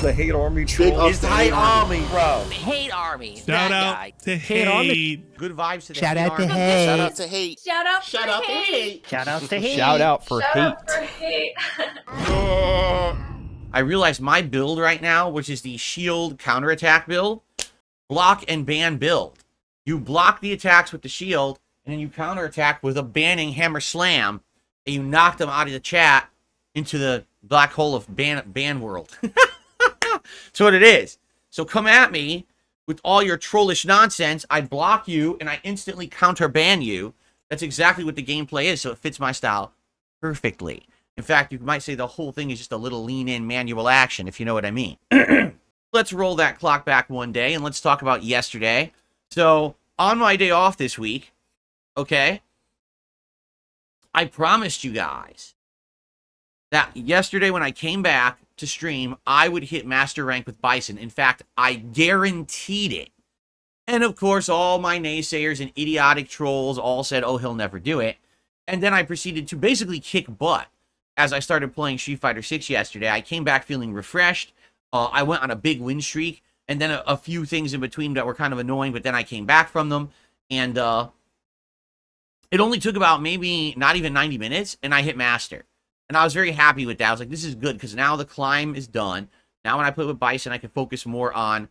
the hate army troll. It's the hate army, Bro. Hate army. Shout out to hate. Good vibes to the Shout hate out to army. hate. Shout out to hate. Shout out Shout for out to hate. hate. Shout out to hate. Shout out for Shout hate. out for hate. I realize my build right now, which is the shield counterattack build, block and ban build. You block the attacks with the shield, and then you counterattack with a banning hammer slam, and you knock them out of the chat into the black hole of ban world. That's what it is. So come at me with all your trollish nonsense. I block you, and I instantly counter ban you. That's exactly what the gameplay is, so it fits my style perfectly. In fact, you might say the whole thing is just a little lean-in manual action, if you know what I mean. Let's roll that clock back one day, and let's talk about yesterday. So, on my day off this week, okay, I promised you guys that yesterday when I came back to stream, I would hit Master Rank with Bison. In fact, I guaranteed it. And, of course, all my naysayers and idiotic trolls all said, oh, he'll never do it. And then I proceeded to basically kick butt. As I started playing Street Fighter 6 yesterday, I came back feeling refreshed. I went on a big win streak, and then a few things in between that were kind of annoying, but then I came back from them. And it only took about maybe not even 90 minutes, and I hit Master. And I was very happy with that. I was like, this is good, because now the climb is done. Now when I play with Bison, I can focus more on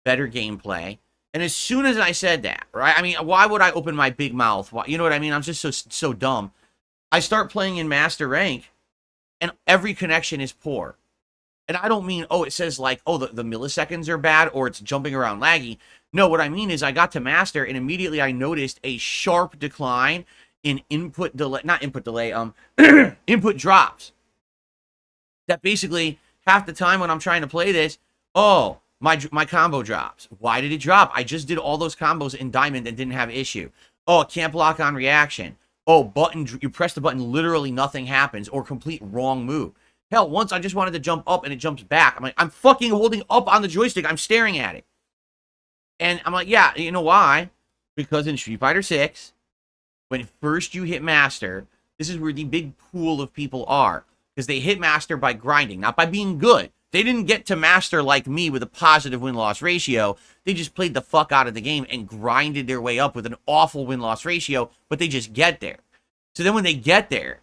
better gameplay. And as soon as I said that, right? I mean, why would I open my big mouth? Why, you know what I mean? I'm just so dumb. I start playing in Master Rank, and every connection is poor. And I don't mean, oh, it says like, oh, the milliseconds are bad, or it's jumping around laggy. No, what I mean is I got to Master, and immediately I noticed a sharp decline in input delay, not input delay, input drops. That basically, half the time when I'm trying to play this, oh, my combo drops. Why did it drop? I just did all those combos in Diamond and didn't have issue. Oh, it can't block on reaction. Oh, button, you press the button, literally nothing happens, or complete wrong move. Hell, once I just wanted to jump up and it jumps back. I'm like, I'm fucking holding up on the joystick. I'm staring at it. And I'm like, yeah, you know why? Because in Street Fighter 6, when first you hit Master, this is where the big pool of people are. Because they hit Master by grinding, not by being good. They didn't get to Master like me with a positive win-loss ratio. They just played the fuck out of the game and grinded their way up with an awful win-loss ratio, but they just get there. So then when they get there,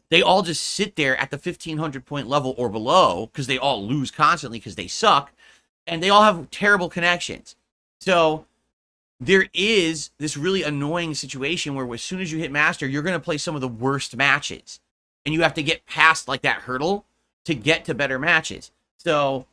they all just sit there at the 1,500 point level or below, because they all lose constantly because they suck, and they all have terrible connections. So there is this really annoying situation where as soon as you hit Master, you're going to play some of the worst matches. And you have to get past like that hurdle to get to better matches. So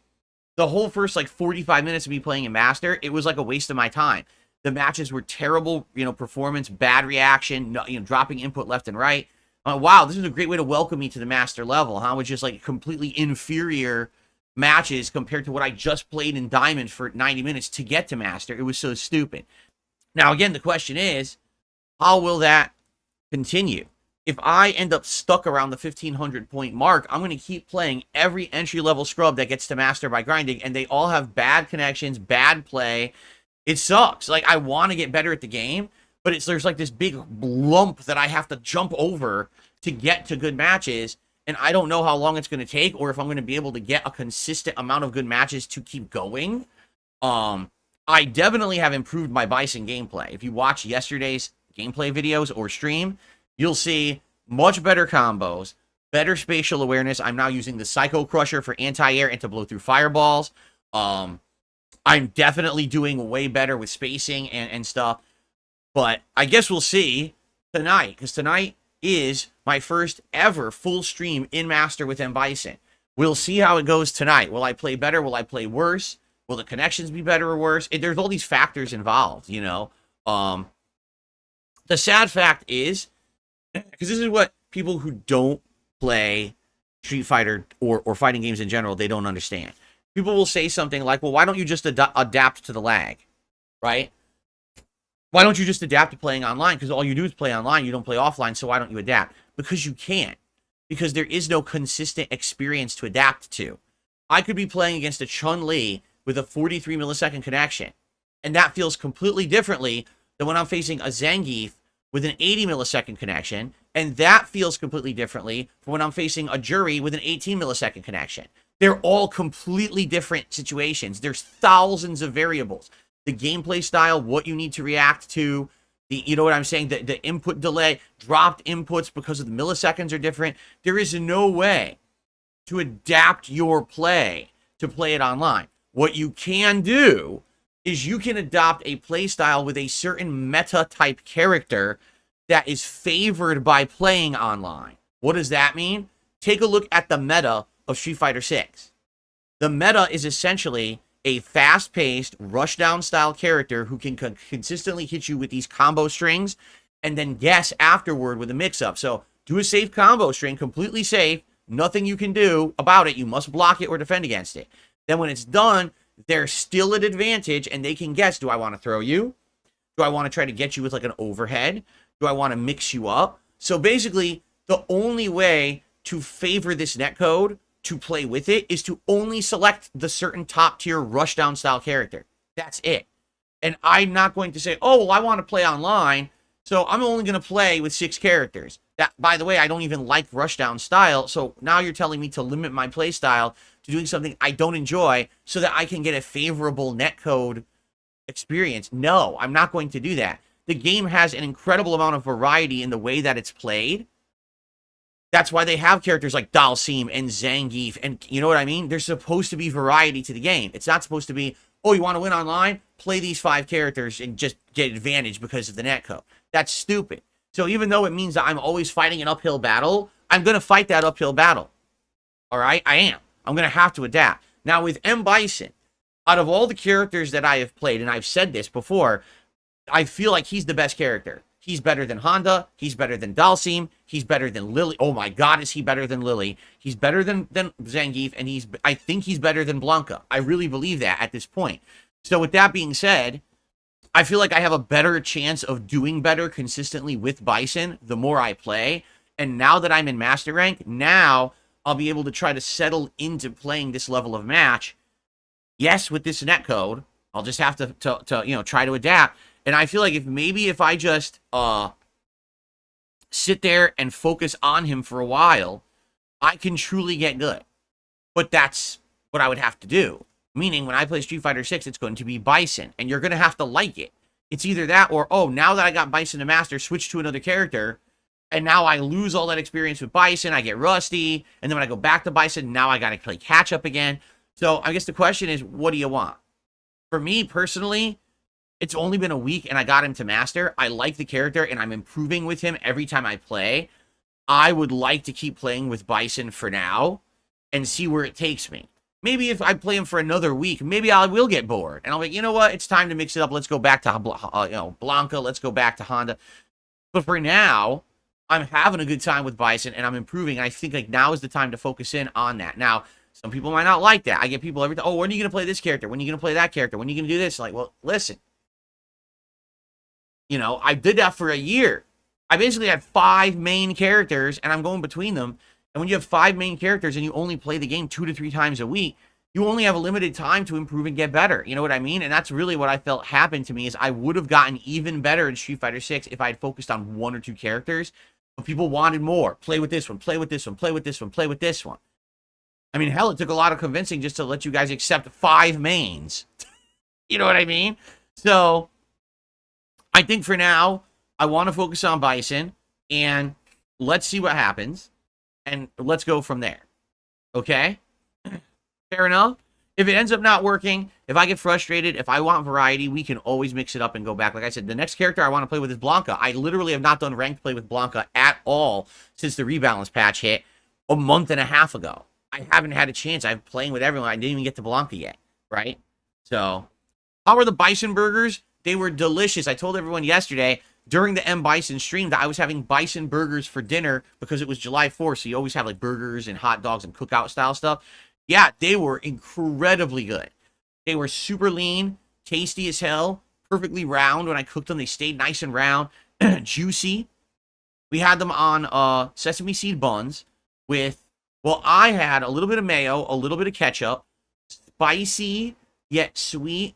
the whole first like 45 minutes of me playing in Master, it was like a waste of my time. The matches were terrible, performance, bad reaction, dropping input left and right. Wow, this is a great way to welcome me to the Master level, huh? With just like completely inferior matches compared to what I just played in Diamond for 90 minutes to get to Master. It was so stupid. Now, again, the question is, how will that continue? If I end up stuck around the 1,500 point mark, I'm going to keep playing every entry-level scrub that gets to Master by grinding, and they all have bad connections, bad play. It sucks. Like, I want to get better at the game, but there's like this big lump that I have to jump over to get to good matches, and I don't know how long it's going to take or if I'm going to be able to get a consistent amount of good matches to keep going. I definitely have improved my Bison gameplay. If you watch yesterday's gameplay videos or stream, you'll see much better combos, better spatial awareness. I'm now using the Psycho Crusher for anti-air and to blow through fireballs. I'm definitely doing way better with spacing and stuff. But I guess we'll see tonight, because tonight is my first ever full stream in Master with M. Bison. We'll see how it goes tonight. Will I play better? Will I play worse? Will the connections be better or worse? There's all these factors involved, The sad fact is, because this is what people who don't play Street Fighter or fighting games in general, they don't understand. People will say something like, well, why don't you just adapt to the lag, right? Why don't you just adapt to playing online? Because all you do is play online. You don't play offline, so why don't you adapt? Because you can't. Because there is no consistent experience to adapt to. I could be playing against a Chun-Li with a 43 millisecond connection, and that feels completely differently than when I'm facing a Zangief with an 80 millisecond connection, and that feels completely differently from when I'm facing a Jury with an 18 millisecond connection. They're all completely different situations. There's thousands of variables. The gameplay style, what you need to react to, you know what I'm saying? The input delay, dropped inputs because of the milliseconds are different. There is no way to adapt your play to play it online. What you can do is you can adopt a play style with a certain meta type character that is favored by playing online. What does that mean? Take a look at the meta of Street Fighter 6. The meta is essentially a fast-paced, rushdown style character who can consistently hit you with these combo strings and then guess afterward with a mix-up. So do a safe combo string, completely safe, nothing you can do about it. You must block it or defend against it. Then when it's done, they're still at advantage and they can guess, do I want to throw you? Do I want to try to get you with like an overhead? Do I want to mix you up? So basically, the only way to favor this netcode to play with it is to only select the certain top tier rushdown style character. That's it. And I'm not going to say, oh, well, I want to play online, so I'm only going to play with 6 characters. That, by the way, I don't even like rushdown style, so now you're telling me to limit my play style to doing something I don't enjoy so that I can get a favorable netcode experience. No, I'm not going to do that. The game has an incredible amount of variety in the way that it's played. That's why they have characters like Dalsim and Zangief, and you know what I mean? There's supposed to be variety to the game. It's not supposed to be, oh, you want to win online? Play these 5 characters and just get advantage because of the netcode. That's stupid. So even though it means that I'm always fighting an uphill battle, I'm going to fight that uphill battle. All right? I am. I'm going to have to adapt. Now with M. Bison, out of all the characters that I have played, and I've said this before, I feel like he's the best character. He's better than Honda. He's better than Dalsim. He's better than Lily. Oh my God, is he better than Lily? He's better than Zangief, and I think he's better than Blanca. I really believe that at this point. So with that being said, I feel like I have a better chance of doing better consistently with Bison the more I play. And now that I'm in Master Rank, now I'll be able to try to settle into playing this level of match. Yes, with this netcode, I'll just have to try to adapt. And I feel like if I just sit there and focus on him for a while, I can truly get good. But that's what I would have to do. Meaning, when I play Street Fighter 6, it's going to be Bison. And you're going to have to like it. It's either that or, oh, now that I got Bison to master, switch to another character. And now I lose all that experience with Bison. I get rusty. And then when I go back to Bison, now I got to play catch up again. So I guess the question is, what do you want? For me, personally, it's only been a week and I got him to master. I like the character and I'm improving with him every time I play. I would like to keep playing with Bison for now and see where it takes me. Maybe if I play him for another week, maybe I will get bored. And I'll be like, you know what? It's time to mix it up. Let's go back to Blanca. Let's go back to Honda. But for now, I'm having a good time with Bison and I'm improving. I think like now is the time to focus in on that. Now, some people might not like that. I get people every time, oh, when are you going to play this character? When are you going to play that character? When are you going to do this? Like, well, listen. You know, I did that for a year. I basically had 5 main characters, and I'm going between them. And when you have 5 main characters and you only play the game 2 to 3 times a week, you only have a limited time to improve and get better. You know what I mean? And that's really what I felt happened to me is I would have gotten even better in Street Fighter 6 if I had focused on 1 or 2 characters. But people wanted more. Play with this one, play with this one, play with this one, play with this one. I mean, hell, it took a lot of convincing just to let you guys accept 5 mains. You know what I mean? So I think for now, I want to focus on Bison, and let's see what happens, and let's go from there. Okay? Fair enough? If it ends up not working, if I get frustrated, if I want variety, we can always mix it up and go back. Like I said, the next character I want to play with is Blanca. I literally have not done ranked play with Blanca at all since the rebalance patch hit a month and a half ago. I haven't had a chance. I'm playing with everyone. I didn't even get to Blanca yet, right? So, how are the Bison burgers? They were delicious. I told everyone yesterday during the M. Bison stream that I was having Bison burgers for dinner because it was July 4th, so you always have like burgers and hot dogs and cookout style stuff. Yeah, they were incredibly good. They were super lean, tasty as hell, perfectly round. When I cooked them, they stayed nice and round, juicy. We had them on sesame seed buns with, well, I had a little bit of mayo, a little bit of ketchup, spicy yet sweet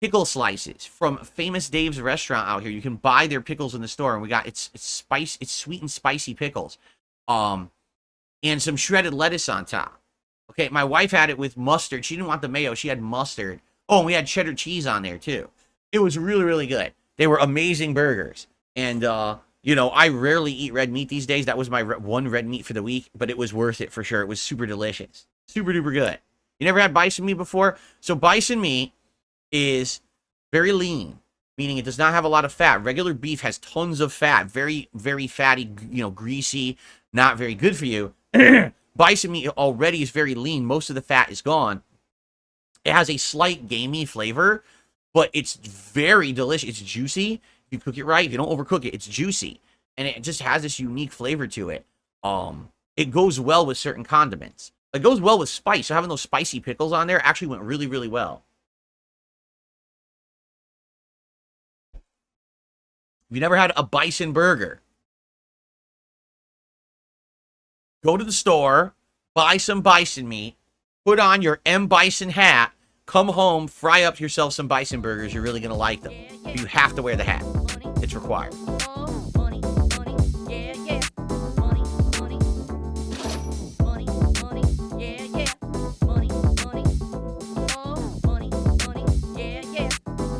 pickle slices from Famous Dave's restaurant out here. You can buy their pickles in the store, and we got it's sweet and spicy pickles, and some shredded lettuce on top. Okay, my wife had it with mustard. She didn't want the mayo. She had mustard. Oh, and we had cheddar cheese on there, too. It was really, really good. They were amazing burgers. And, you know, I rarely eat red meat these days. That was my one red meat for the week, but it was worth it for sure. It was super delicious. Super duper good. You never had bison meat before? So bison meat is very lean, meaning it does not have a lot of fat. Regular beef has tons of fat. Very, very fatty, you know, greasy, not very good for you. Bison meat already is very lean. Most of the fat is gone. It has a slight gamey flavor, but it's very delicious. It's juicy. If you cook it right, if you don't overcook it, it's juicy. And it just has this unique flavor to it. It goes well with certain condiments. It goes well with spice. So having those spicy pickles on there actually went really, really well. If you never had a bison burger, go to the store, buy some bison meat, put on your M. Bison hat, come home, fry up yourself some bison burgers. You're really going to like them. You have to wear the hat. It's required.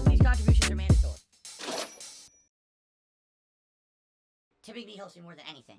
These contributions are mandatory. Typically helps me more than anything.